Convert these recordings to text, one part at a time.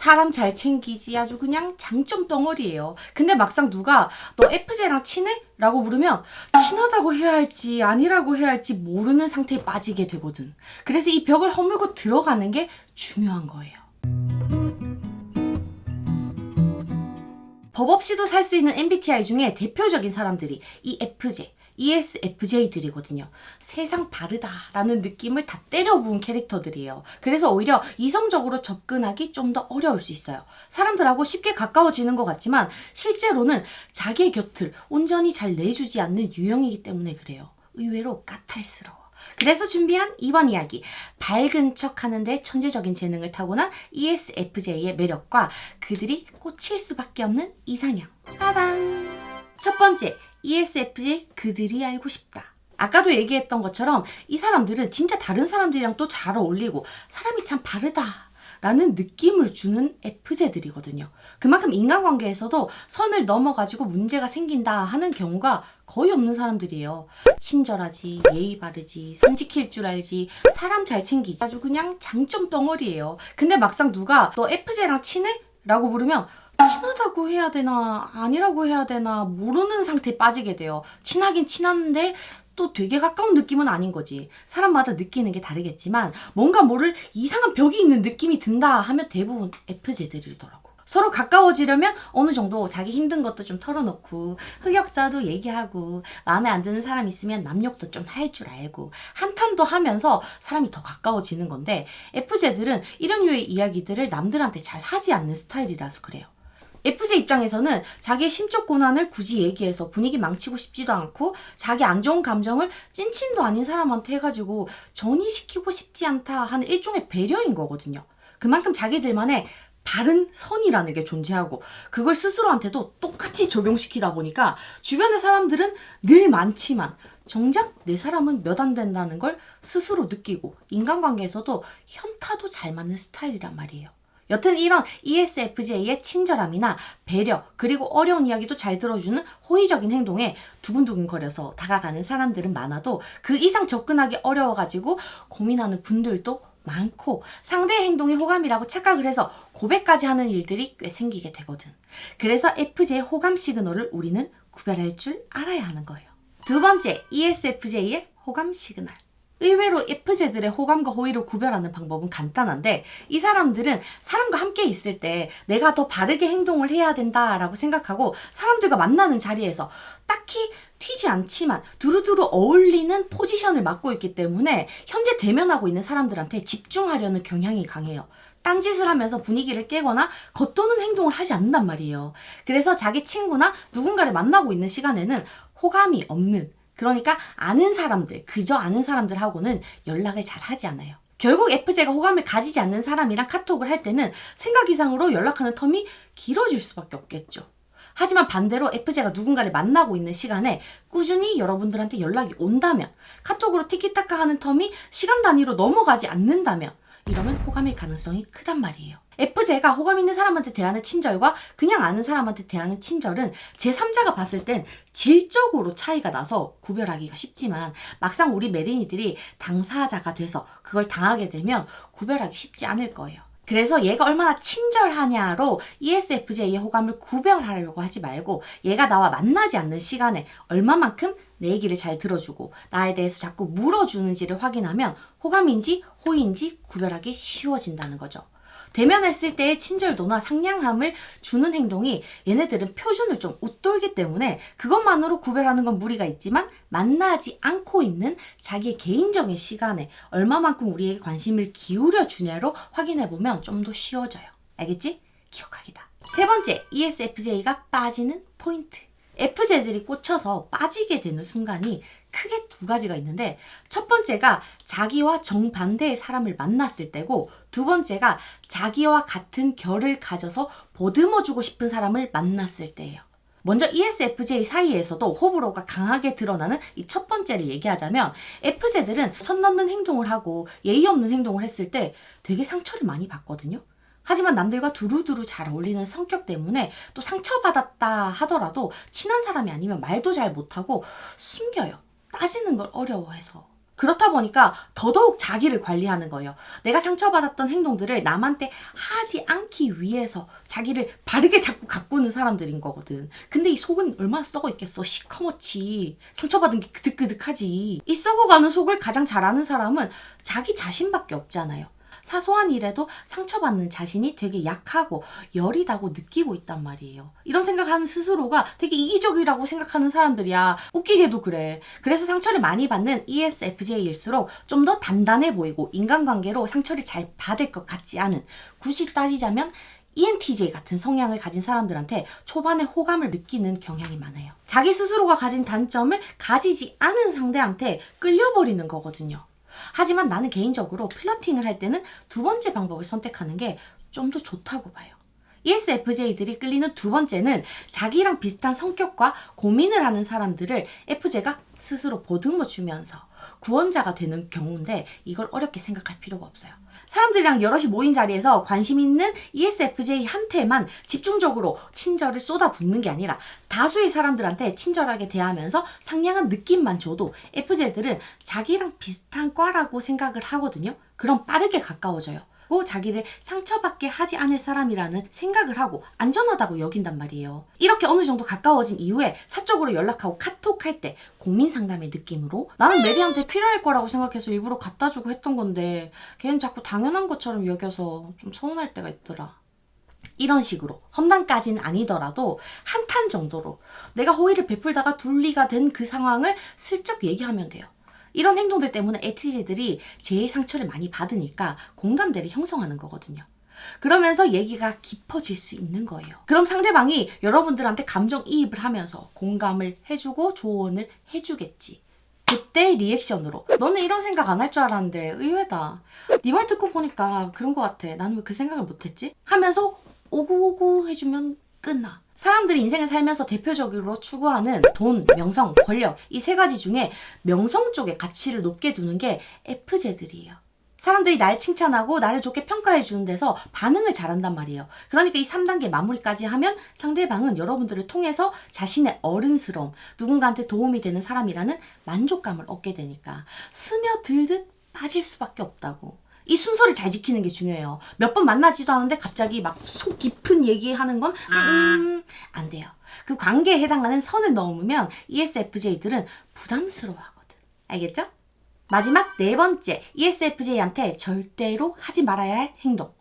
사람 잘 챙기지 아주 그냥 장점 덩어리예요. 근데 막상 누가 너 FJ랑 친해? 라고 물으면 친하다고 해야 할지 아니라고 해야 할지 모르는 상태에 빠지게 되거든. 그래서 이 벽을 허물고 들어가는 게 중요한 거예요. 법 없이도 살 수 있는 MBTI 중에 대표적인 사람들이 EFJ, ESFJ들이거든요. 세상 다르다라는 느낌을 다 때려 부은 캐릭터들이에요. 그래서 오히려 이성적으로 접근하기 좀 더 어려울 수 있어요. 사람들하고 쉽게 가까워지는 것 같지만 실제로는 자기의 곁을 온전히 잘 내주지 않는 유형이기 때문에 그래요. 의외로 까탈스러워. 그래서 준비한 이번 이야기, 밝은 척 하는데 천재적인 재능을 타고난 ESFJ의 매력과 그들이 꽂힐 수밖에 없는 이상형. 빠방! 첫 번째, ESFJ 그들이 알고 싶다. 아까도 얘기했던 것처럼 이 사람들은 진짜 다른 사람들이랑 또 잘 어울리고 사람이 참 바르다 라는 느낌을 주는 FJ들이거든요. 그만큼 인간관계에서도 선을 넘어가지고 문제가 생긴다 하는 경우가 거의 없는 사람들이에요. 친절하지, 예의 바르지, 손 지킬 줄 알지, 사람 잘 챙기지 아주 그냥 장점 덩어리예요. 근데 막상 누가 너 FJ랑 친해? 라고 물으면 친하다고 해야 되나 아니라고 해야 되나 모르는 상태에 빠지게 돼요. 친하긴 친한데 또 되게 가까운 느낌은 아닌 거지. 사람마다 느끼는 게 다르겠지만 뭔가 모를 이상한 벽이 있는 느낌이 든다 하면 대부분 FJ들이더라고. 서로 가까워지려면 어느 정도 자기 힘든 것도 좀 털어놓고 흑역사도 얘기하고 마음에 안 드는 사람 있으면 남욕도 좀 할 줄 알고 한탄도 하면서 사람이 더 가까워지는 건데 FJ들은 이런 류의 이야기들을 남들한테 잘 하지 않는 스타일이라서 그래요. FJ 입장에서는 자기의 심적 고난을 굳이 얘기해서 분위기 망치고 싶지도 않고 자기 안 좋은 감정을 찐친도 아닌 사람한테 해가지고 전이시키고 싶지 않다 하는 일종의 배려인 거거든요. 그만큼 자기들만의 다른 선이라는 게 존재하고 그걸 스스로한테도 똑같이 적용시키다 보니까 주변의 사람들은 늘 많지만 정작 내 사람은 몇 안 된다는 걸 스스로 느끼고 인간관계에서도 현타도 잘 맞는 스타일이란 말이에요. 여튼 이런 ESFJ의 친절함이나 배려 그리고 어려운 이야기도 잘 들어주는 호의적인 행동에 두근두근거려서 다가가는 사람들은 많아도 그 이상 접근하기 어려워가지고 고민하는 분들도 많고 상대의 행동이 호감이라고 착각을 해서 고백까지 하는 일들이 꽤 생기게 되거든. 그래서 FJ의 호감 시그널을 우리는 구별할 줄 알아야 하는 거예요. 두 번째, ESFJ의 호감 시그널. 의외로 FJ들의 호감과 호의를 구별하는 방법은 간단한데 이 사람들은 사람과 함께 있을 때 내가 더 바르게 행동을 해야 된다라고 생각하고 사람들과 만나는 자리에서 딱히 튀지 않지만 두루두루 어울리는 포지션을 맡고 있기 때문에 현재 대면하고 있는 사람들한테 집중하려는 경향이 강해요. 딴짓을 하면서 분위기를 깨거나 겉도는 행동을 하지 않는단 말이에요. 그래서 자기 친구나 누군가를 만나고 있는 시간에는 호감이 없는 그러니까 아는 사람들, 그저 아는 사람들하고는 연락을 잘 하지 않아요. 결국 FJ가 호감을 가지지 않는 사람이랑 카톡을 할 때는 생각 이상으로 연락하는 텀이 길어질 수밖에 없겠죠. 하지만 반대로 FJ가 누군가를 만나고 있는 시간에 꾸준히 여러분들한테 연락이 온다면 카톡으로 티키타카 하는 텀이 시간 단위로 넘어가지 않는다면 이러면 호감일 가능성이 크단 말이에요. FJ가 호감 있는 사람한테 대하는 친절과 그냥 아는 사람한테 대하는 친절은 제3자가 봤을 땐 질적으로 차이가 나서 구별하기가 쉽지만 막상 우리 메린이들이 당사자가 돼서 그걸 당하게 되면 구별하기 쉽지 않을 거예요. 그래서 얘가 얼마나 친절하냐로 ESFJ의 호감을 구별하려고 하지 말고 얘가 나와 만나지 않는 시간에 얼마만큼 내 얘기를 잘 들어주고 나에 대해서 자꾸 물어주는지를 확인하면 호감인지 호의인지 구별하기 쉬워진다는 거죠. 대면했을 때의 친절도나 상냥함을 주는 행동이 얘네들은 표준을 좀 웃돌기 때문에 그것만으로 구별하는 건 무리가 있지만 만나지 않고 있는 자기의 개인적인 시간에 얼마만큼 우리에게 관심을 기울여 주냐로 확인해보면 좀 더 쉬워져요. 알겠지? 기억하기다. 세 번째, ESFJ가 빠지는 포인트. FJ들이 꽂혀서 빠지게 되는 순간이 크게 두 가지가 있는데 첫 번째가 자기와 정반대의 사람을 만났을 때고 두 번째가 자기와 같은 결을 가져서 보듬어주고 싶은 사람을 만났을 때예요. 먼저 ESFJ 사이에서도 호불호가 강하게 드러나는 이 첫 번째를 얘기하자면 FJ들은 선 넘는 행동을 하고 예의 없는 행동을 했을 때 되게 상처를 많이 받거든요. 하지만 남들과 두루두루 잘 어울리는 성격 때문에 또 상처받았다 하더라도 친한 사람이 아니면 말도 잘 못하고 숨겨요. 따지는 걸 어려워해서. 그렇다 보니까 더더욱 자기를 관리하는 거예요. 내가 상처받았던 행동들을 남한테 하지 않기 위해서 자기를 바르게 자꾸 가꾸는 사람들인 거거든. 근데 이 속은 얼마나 썩어 있겠어. 시커멓지. 상처받은 게 그득그득하지. 이 썩어가는 속을 가장 잘 아는 사람은 자기 자신밖에 없잖아요. 사소한 일에도 상처받는 자신이 되게 약하고 여리다고 느끼고 있단 말이에요. 이런 생각하는 스스로가 되게 이기적이라고 생각하는 사람들이야. 웃기게도 그래. 그래서 상처를 많이 받는 ESFJ일수록 좀 더 단단해 보이고 인간관계로 상처를 잘 받을 것 같지 않은, 굳이 따지자면 ENTJ 같은 성향을 가진 사람들한테 초반에 호감을 느끼는 경향이 많아요. 자기 스스로가 가진 단점을 가지지 않은 상대한테 끌려버리는 거거든요. 하지만 나는 개인적으로 플러팅을 할 때는 두 번째 방법을 선택하는 게 좀 더 좋다고 봐요. ESFJ들이 끌리는 두 번째는 자기랑 비슷한 성격과 고민을 하는 사람들을 FJ가 스스로 보듬어 주면서 구원자가 되는 경우인데, 이걸 어렵게 생각할 필요가 없어요. 사람들이랑 여럿이 모인 자리에서 관심 있는 ESFJ한테만 집중적으로 친절을 쏟아붓는 게 아니라 다수의 사람들한테 친절하게 대하면서 상냥한 느낌만 줘도 FJ들은 자기랑 비슷한 과라고 생각을 하거든요. 그럼 빠르게 가까워져요. 자기를 상처받게 하지 않을 사람이라는 생각을 하고 안전하다고 여긴단 말이에요. 이렇게 어느 정도 가까워진 이후에 사적으로 연락하고 카톡할 때 고민 상담의 느낌으로, 나는 메리한테 필요할 거라고 생각해서 일부러 갖다 주고 했던 건데 걔는 자꾸 당연한 것처럼 여겨서 좀 서운할 때가 있더라. 이런 식으로 험담까지는 아니더라도 한탄 정도로 내가 호의를 베풀다가 둘리가 된 그 상황을 슬쩍 얘기하면 돼요. 이런 행동들 때문에 ESTJ들이 제일 상처를 많이 받으니까 공감대를 형성하는 거거든요. 그러면서 얘기가 깊어질 수 있는 거예요. 그럼 상대방이 여러분들한테 감정이입을 하면서 공감을 해주고 조언을 해주겠지. 그때 리액션으로 너는 이런 생각 안 할 줄 알았는데 의외다. 네 말 듣고 보니까 그런 것 같아. 나는 왜 그 생각을 못했지? 하면서 오구오구 해주면 끝나. 사람들이 인생을 살면서 대표적으로 추구하는 돈, 명성, 권력, 이 세 가지 중에 명성 쪽에 가치를 높게 두는 게 FJ들이에요. 사람들이 날 칭찬하고 나를 좋게 평가해 주는 데서 반응을 잘한단 말이에요. 그러니까 이 3단계 마무리까지 하면 상대방은 여러분들을 통해서 자신의 어른스러움, 누군가한테 도움이 되는 사람이라는 만족감을 얻게 되니까 스며들듯 빠질 수밖에 없다고. 이 순서를 잘 지키는 게 중요해요. 몇 번 만나지도 않았는데 갑자기 막 속 깊은 얘기하는 건 안 돼요. 그 관계에 해당하는 선을 넘으면 ESFJ들은 부담스러워하거든. 알겠죠? 마지막 네 번째, ESFJ한테 절대로 하지 말아야 할 행동.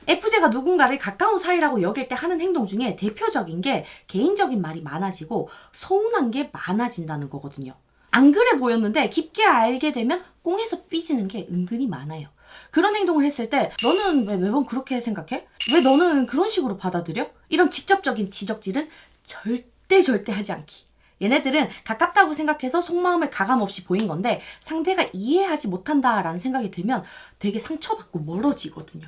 FJ가 누군가를 가까운 사이라고 여길 때 하는 행동 중에 대표적인 게 개인적인 말이 많아지고 서운한 게 많아진다는 거거든요. 안 그래 보였는데 깊게 알게 되면 꽁에서 삐지는 게 은근히 많아요. 그런 행동을 했을 때 너는 왜 매번 그렇게 생각해? 왜 너는 그런 식으로 받아들여? 이런 직접적인 지적질은 절대 하지 않기. 얘네들은 가깝다고 생각해서 속마음을 가감없이 보인 건데 상대가 이해하지 못한다라는 생각이 들면 되게 상처받고 멀어지거든요.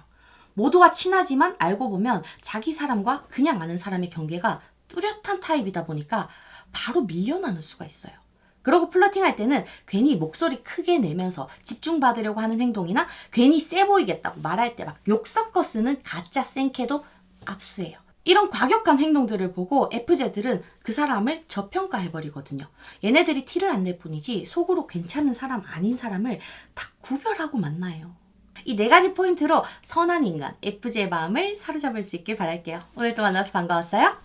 모두와 친하지만 알고 보면 자기 사람과 그냥 아는 사람의 경계가 뚜렷한 타입이다 보니까 바로 밀려나는 수가 있어요. 그러고 플러팅할 때는 괜히 목소리 크게 내면서 집중받으려고 하는 행동이나 괜히 세 보이겠다고 말할 때 막 욕 섞어 쓰는 가짜 생캐도 압수해요. 이런 과격한 행동들을 보고 FJ들은 그 사람을 저평가해버리거든요. 얘네들이 티를 안 낼 뿐이지 속으로 괜찮은 사람 아닌 사람을 다 구별하고 만나요. 이 네 가지 포인트로 선한 인간, FJ의 마음을 사로잡을 수 있길 바랄게요. 오늘도 만나서 반가웠어요.